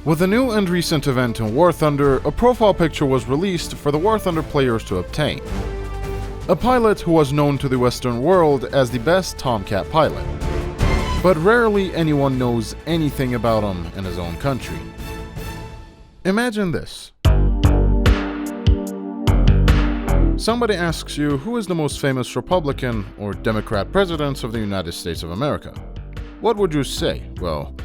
With a new and recent event in War Thunder, a profile picture was released for the War Thunder players to obtain. A pilot who was known to the Western world as the best Tomcat pilot. But rarely anyone knows anything about him in his own country. Imagine this. Somebody asks you who is the most famous Republican or Democrat presidents of the United States of America. What would you say? Well,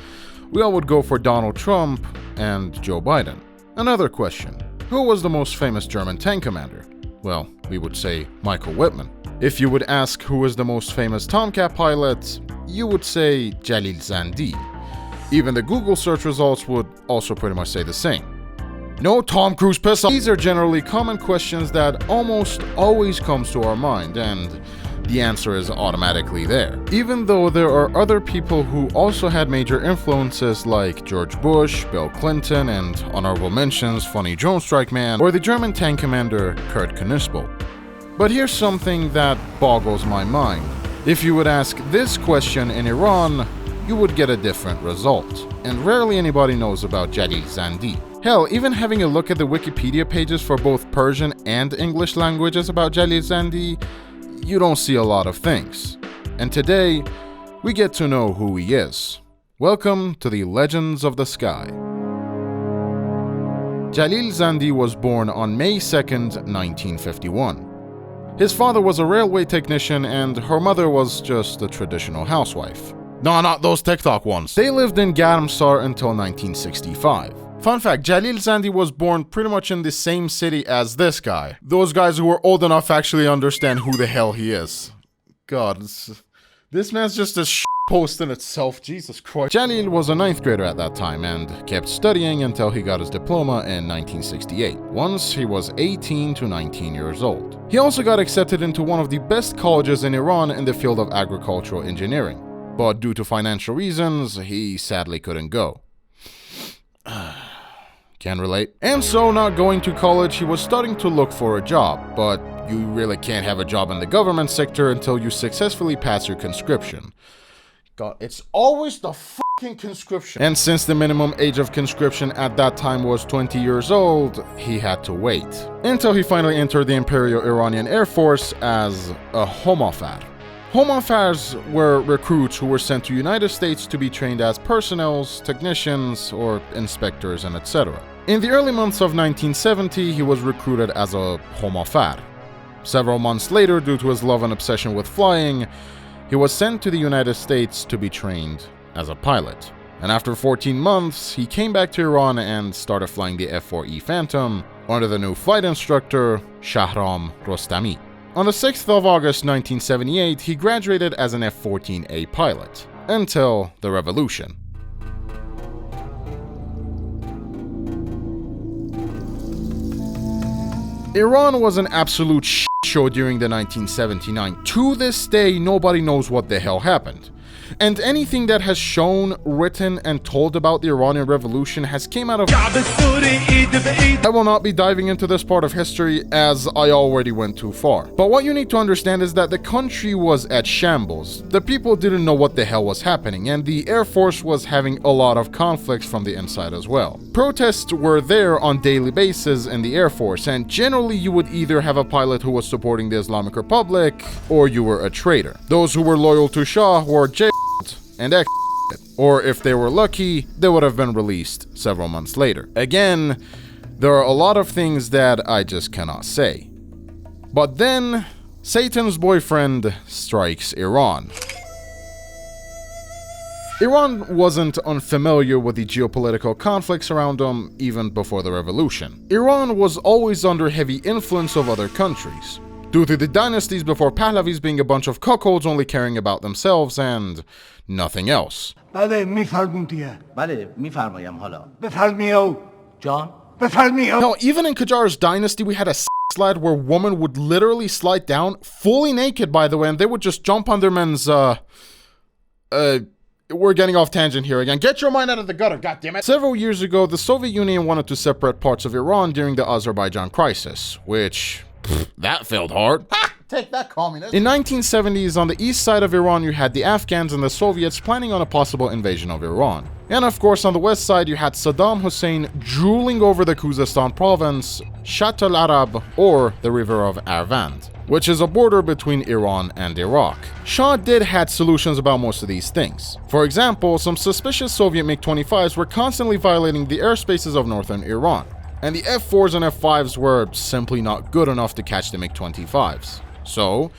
we all would go for Donald Trump and Joe Biden. Another question. Who was the most famous German tank commander? Well, we would say Michael Whitman. If you would ask who is the most famous Tomcat pilot, you would say Jalil Zandi. Even the Google search results would also pretty much say the same. No, Tom Cruise, piss off! These are generally common questions that almost always comes to our mind, and the answer is automatically there. Even though there are other people who also had major influences like George Bush, Bill Clinton, and honorable mentions Funny Drone Strike Man, or the German tank commander Kurt Knuspel. But here's something that boggles my mind. If you would ask this question in Iran, you would get a different result. And rarely anybody knows about Jalil Zandi. Hell, even having a look at the Wikipedia pages for both Persian and English languages about Jalil Zandi, you don't see a lot of things. And today, we get to know who he is. Welcome to the Legends of the Sky. Jalil Zandi was born on May 2nd, 1951. His father was a railway technician and her mother was just a traditional housewife. No, not those TikTok ones. They lived in Garamsar until 1965. Fun fact, Jalil Zandi was born pretty much in the same city as this guy. Those guys who are old enough actually understand who the hell he is. God, this man's just a post in itself, Jesus Christ. Jalil was a 9th grader at that time and kept studying until he got his diploma in 1968, once he was 18 to 19 years old. He also got accepted into one of the best colleges in Iran in the field of agricultural engineering, but due to financial reasons, he sadly couldn't go. Can relate. And so, not going to college, he was starting to look for a job, but you really can't have a job in the government sector until you successfully pass your conscription. God, it's always the fucking conscription. And since the minimum age of conscription at that time was 20 years old, he had to wait. Until he finally entered the Imperial Iranian Air Force as a homofar. Homofars were recruits who were sent to United States to be trained as personnels, technicians, or inspectors, and etc. In the early months of 1970, he was recruited as a homofar. Several months later, due to his love and obsession with flying, he was sent to the United States to be trained as a pilot. And after 14 months, he came back to Iran and started flying the F-4E Phantom under the new flight instructor, Shahram Rostami. On the 6th of August 1978, he graduated as an F-14A pilot, until the revolution. Iran was an absolute show during the 1979. To this day, nobody knows what the hell happened. And anything that has shown, written, and told about the Iranian Revolution has came out of... I will not be diving into this part of history as I already went too far. But what you need to understand is that the country was at shambles. The people didn't know what the hell was happening, and the Air Force was having a lot of conflicts from the inside as well. Protests were there on daily basis in the Air Force, and generally you would either have a pilot who was supporting the Islamic Republic, or you were a traitor. Those who were loyal to Shah were jailed and executed, or if they were lucky, they would have been released several months later. Again, there are a lot of things that I just cannot say. But then, Satan's boyfriend strikes Iran. Iran wasn't unfamiliar with the geopolitical conflicts around them even before the revolution. Iran was always under heavy influence of other countries, due to the dynasties before Pahlavis being a bunch of cuckolds only caring about themselves and nothing else. Now, even in Qajar's dynasty, we had a slide where women would literally slide down, fully naked by the way, and they would just jump on their men's, we're getting off tangent here again. Get your mind out of the gutter, goddammit! Several years ago, the Soviet Union wanted to separate parts of Iran during the Azerbaijan crisis, which... that failed hard. Ha! Take that, communist. In 1970s, on the east side of Iran, you had the Afghans and the Soviets planning on a possible invasion of Iran. And of course, on the west side, you had Saddam Hussein drooling over the Khuzestan province, Shatt al-Arab, or the river of Arvand, which is a border between Iran and Iraq. Shah did had solutions about most of these things. For example, some suspicious Soviet MiG-25s were constantly violating the airspaces of northern Iran, and the F-4s and F-5s were simply not good enough to catch the MiG-25s. So,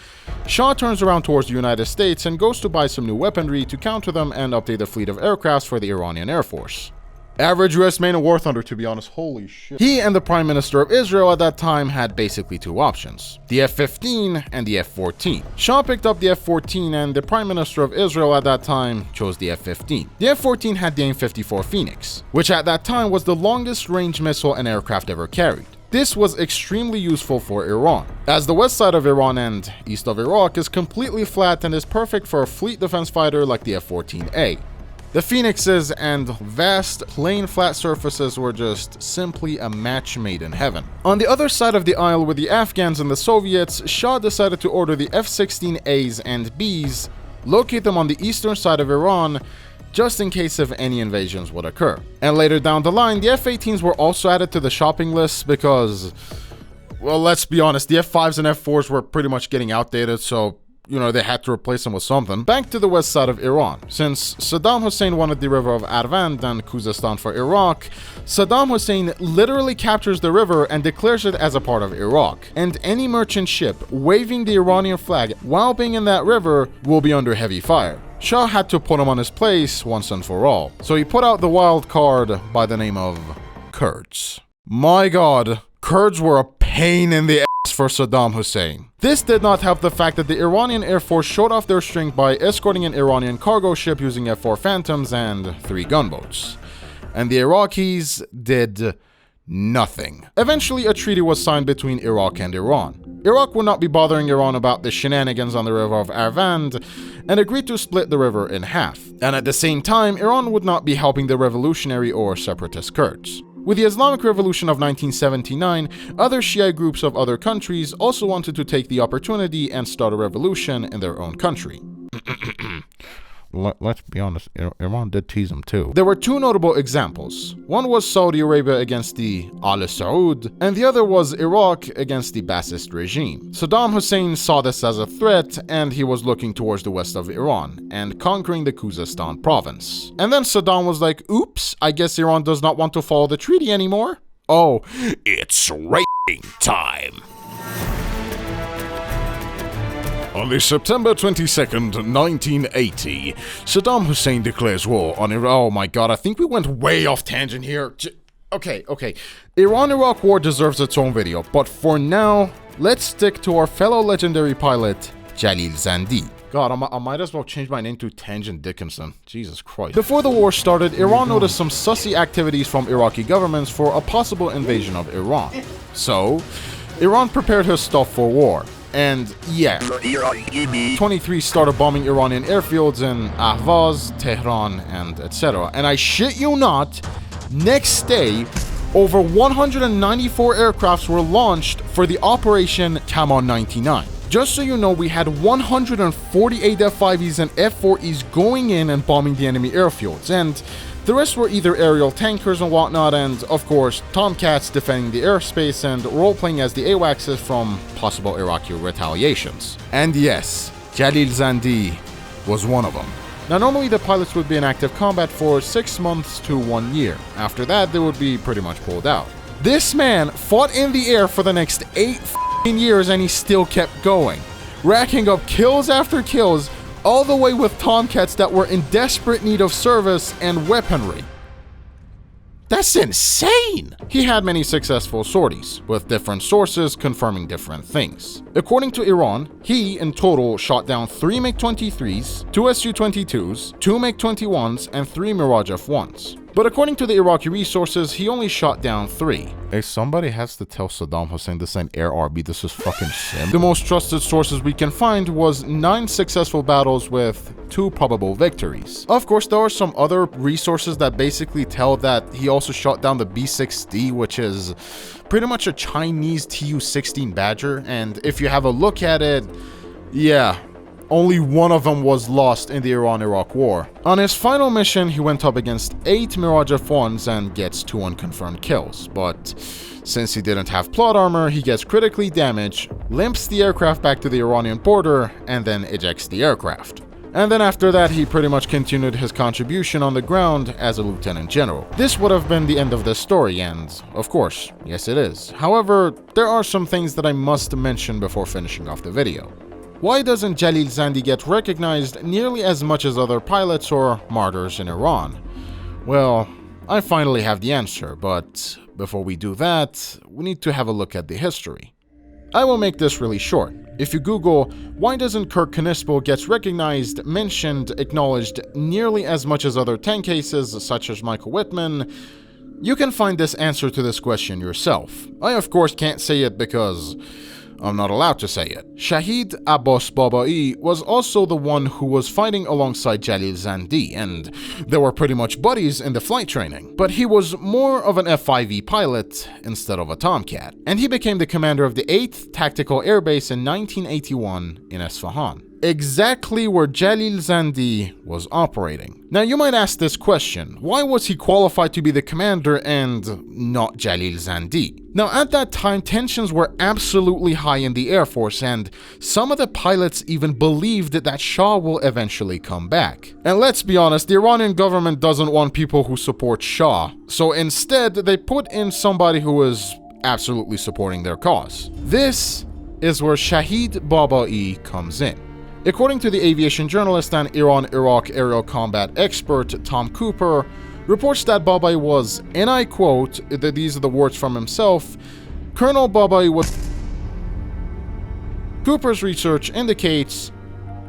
Shah turns around towards the United States and goes to buy some new weaponry to counter them and update the fleet of aircrafts for the Iranian Air Force. Average US main of War Thunder, to be honest. Holy shit. He and the Prime Minister of Israel at that time had basically two options: the F-15 and the F-14. Shah picked up the F-14 and the Prime Minister of Israel at that time chose the F-15. The F-14 had the AIM-54 Phoenix, which at that time was the longest range missile an aircraft ever carried. This was extremely useful for Iran, as the west side of Iran and east of Iraq is completely flat and is perfect for a fleet defense fighter like the F-14A. The Phoenixes and vast, plain flat surfaces were just simply a match made in heaven. On the other side of the aisle with the Afghans and the Soviets, Shah decided to order the F-16As and Bs, locate them on the eastern side of Iran, just in case if any invasions would occur. And later down the line, the F-18s were also added to the shopping list because, well, let's be honest, the F-5s and F-4s were pretty much getting outdated, so they had to replace them with something. Back to the west side of Iran. Since Saddam Hussein wanted the river of Arvand and Khuzestan for Iraq, Saddam Hussein literally captures the river and declares it as a part of Iraq. And any merchant ship waving the Iranian flag while being in that river will be under heavy fire. Shah had to put him on his place once and for all. So he put out the wild card by the name of Kurds. My god, Kurds were a pain in the ass for Saddam Hussein. This did not help the fact that the Iranian Air Force showed off their strength by escorting an Iranian cargo ship using F-4 Phantoms and 3 gunboats. And the Iraqis did nothing. Eventually, a treaty was signed between Iraq and Iran. Iraq would not be bothering Iran about the shenanigans on the river of Arvand and agreed to split the river in half. And at the same time, Iran would not be helping the revolutionary or separatist Kurds. With the Islamic Revolution of 1979, other Shia groups of other countries also wanted to take the opportunity and start a revolution in their own country. Let's be honest, Iran did tease them too. There were two notable examples. One was Saudi Arabia against the Al Saud, and the other was Iraq against the Ba'athist regime. Saddam Hussein saw this as a threat, and he was looking towards the west of Iran and conquering the Khuzestan province. And then Saddam was like, oops, I guess Iran does not want to follow the treaty anymore. Oh, it's raiding time. On the September 22nd, 1980, Saddam Hussein declares war on Iran. Oh my god, I think we went way off tangent here. Okay. Iran-Iraq war deserves its own video, but for now, let's stick to our fellow legendary pilot, Jalil Zandi. God, I might as well change my name to Tangent Dickinson. Jesus Christ. Before the war started, Iran noticed some sussy activities from Iraqi governments for a possible invasion of Iran. So, Iran prepared her stuff for war. And yeah, 23 started bombing Iranian airfields in Ahvaz, Tehran, and etc. And I shit you not, next day, over 194 aircrafts were launched for the Operation Camon 99. Just so you know, we had 148 F-5Es and F-4Es going in and bombing the enemy airfields, and the rest were either aerial tankers and whatnot, and of course, Tomcats defending the airspace and role-playing as the AWACS from possible Iraqi retaliations. And yes, Jalil Zandi was one of them. Now normally the pilots would be in active combat for 6 months to 1 year. After that, they would be pretty much pulled out. This man fought in the air for the next 8 years and he still kept going, racking up kills after kills, all the way with Tomcats that were in desperate need of service and weaponry. That's insane! He had many successful sorties, with different sources confirming different things. According to Iran, he in total shot down 3 MiG-23s, 2 Su-22s, 2 MiG-21s, and 3 Mirage F-1s. But according to the Iraqi resources, he only shot down 3. Hey, somebody has to tell Saddam Hussein this ain't Air RB, this is fucking sim. The most trusted sources we can find was 9 successful battles with 2 probable victories. Of course, there are some other resources that basically tell that he also shot down the B-6D, which is pretty much a Chinese Tu-16 Badger, and if you have a look at it, yeah, only one of them was lost in the Iran-Iraq war. On his final mission, he went up against 8 Mirage F1s and gets 2 unconfirmed kills, but since he didn't have plot armor, he gets critically damaged, limps the aircraft back to the Iranian border, and then ejects the aircraft. And then after that, he pretty much continued his contribution on the ground as a lieutenant general. This would have been the end of this story, and of course, yes it is. However, there are some things that I must mention before finishing off the video. Why doesn't Jalil Zandi get recognized nearly as much as other pilots or martyrs in Iran? Well, I finally have the answer, but before we do that, we need to have a look at the history. I will make this really short. If you Google, why doesn't Kirk Knispel get recognized, mentioned, acknowledged nearly as much as other tank cases such as Michael Whitman, you can find this answer to this question yourself. I of course can't say it because I'm not allowed to say it. Shahid Abbas Babai was also the one who was fighting alongside Jalil Zandi, and they were pretty much buddies in the flight training. But he was more of an F-5E pilot instead of a Tomcat, and he became the commander of the 8th Tactical Air Base in 1981 in Esfahan, exactly where Jalil Zandi was operating. Now you might ask this question, why was he qualified to be the commander and not Jalil Zandi? Now at that time, tensions were absolutely high in the Air Force, and some of the pilots even believed that Shah will eventually come back. And let's be honest, the Iranian government doesn't want people who support Shah, so instead they put in somebody who is absolutely supporting their cause. This is where Shahid Babai comes in. According to the aviation journalist and Iran-Iraq aerial combat expert Tom Cooper, reports that Babai was, and I quote, these are the words from himself, Colonel Babai was... Cooper's research indicates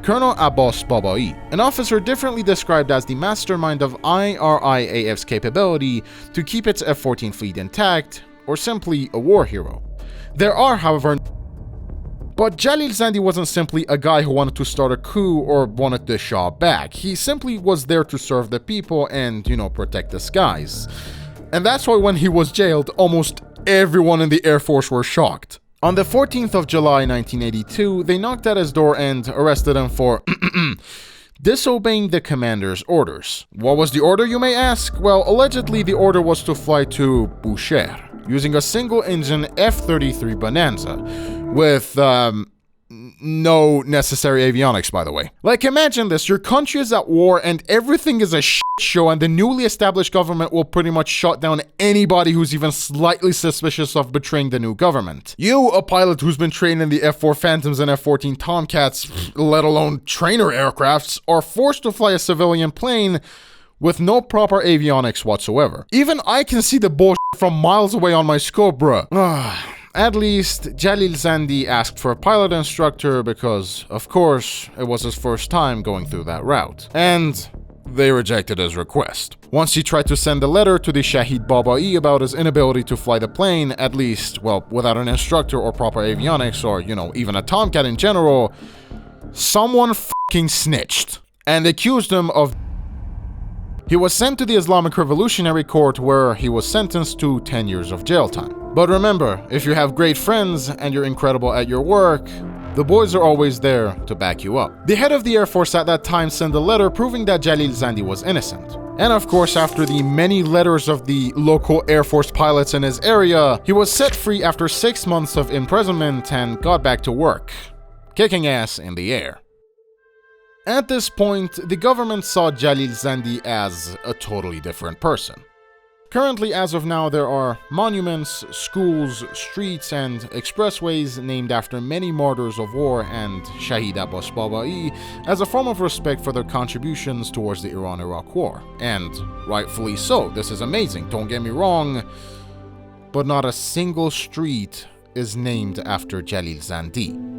Colonel Abbas Babai, an officer differently described as the mastermind of IRIAF's capability to keep its F-14 fleet intact, or simply a war hero. There are, however, but Jalil Zandi wasn't simply a guy who wanted to start a coup or wanted the Shah back. He simply was there to serve the people and, protect the skies. And that's why when he was jailed, almost everyone in the Air Force were shocked. On the 14th of July 1982, they knocked at his door and arrested him for disobeying the commander's orders. What was the order, you may ask? Well, allegedly the order was to fly to Bushehr using a single-engine F-33 Bonanza with, no necessary avionics, by the way. Like, imagine this, your country is at war and everything is a shit show, and the newly established government will pretty much shut down anybody who's even slightly suspicious of betraying the new government. You, a pilot who's been trained in the F-4 Phantoms and F-14 Tomcats, let alone trainer aircrafts, are forced to fly a civilian plane with no proper avionics whatsoever. Even I can see the bullshit from miles away on my scope, bruh. At least, Jalil Zandi asked for a pilot instructor because, of course, it was his first time going through that route. And they rejected his request. Once he tried to send a letter to the Shahid Babai about his inability to fly the plane, at least, well, without an instructor or proper avionics or, even a Tomcat in general, someone f***ing snitched and accused him of... He was sent to the Islamic Revolutionary Court where he was sentenced to 10 years of jail time. But remember, if you have great friends and you're incredible at your work, the boys are always there to back you up. The head of the Air Force at that time sent a letter proving that Jalil Zandi was innocent. And of course, after the many letters of the local Air Force pilots in his area, he was set free after 6 months of imprisonment and got back to work, kicking ass in the air. At this point, the government saw Jalil Zandi as a totally different person. Currently, as of now, there are monuments, schools, streets, and expressways named after many martyrs of war and Shahid Abbas Babai as a form of respect for their contributions towards the Iran-Iraq war. And rightfully so, this is amazing, don't get me wrong, but not a single street is named after Jalil Zandi.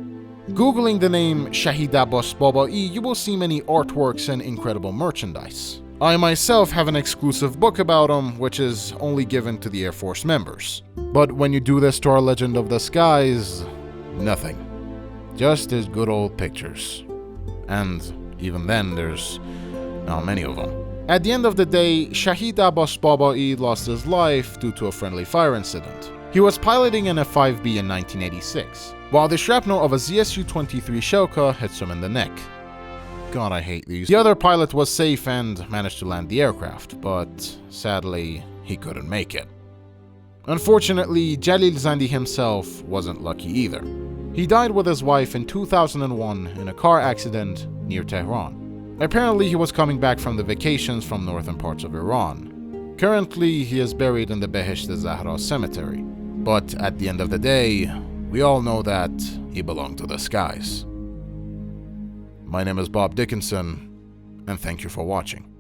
Googling the name Shahid Abbas Babai, you will see many artworks and incredible merchandise. I myself have an exclusive book about him, which is only given to the Air Force members. But when you do this to our Legend of the Skies, nothing. Just his good old pictures. And even then, there's not many of them. At the end of the day, Shahid Abbas Babai lost his life due to a friendly fire incident. He was piloting an F-5B in 1986, while the shrapnel of a ZSU-23 Shelka hits him in the neck. God, I hate these. The other pilot was safe and managed to land the aircraft, but sadly, he couldn't make it. Unfortunately, Jalil Zandi himself wasn't lucky either. He died with his wife in 2001 in a car accident near Tehran. Apparently, he was coming back from the vacations from northern parts of Iran. Currently, he is buried in the Behesh-e-Zahra cemetery. But at the end of the day, we all know that he belonged to the skies. My name is Bob Dickinson, and thank you for watching.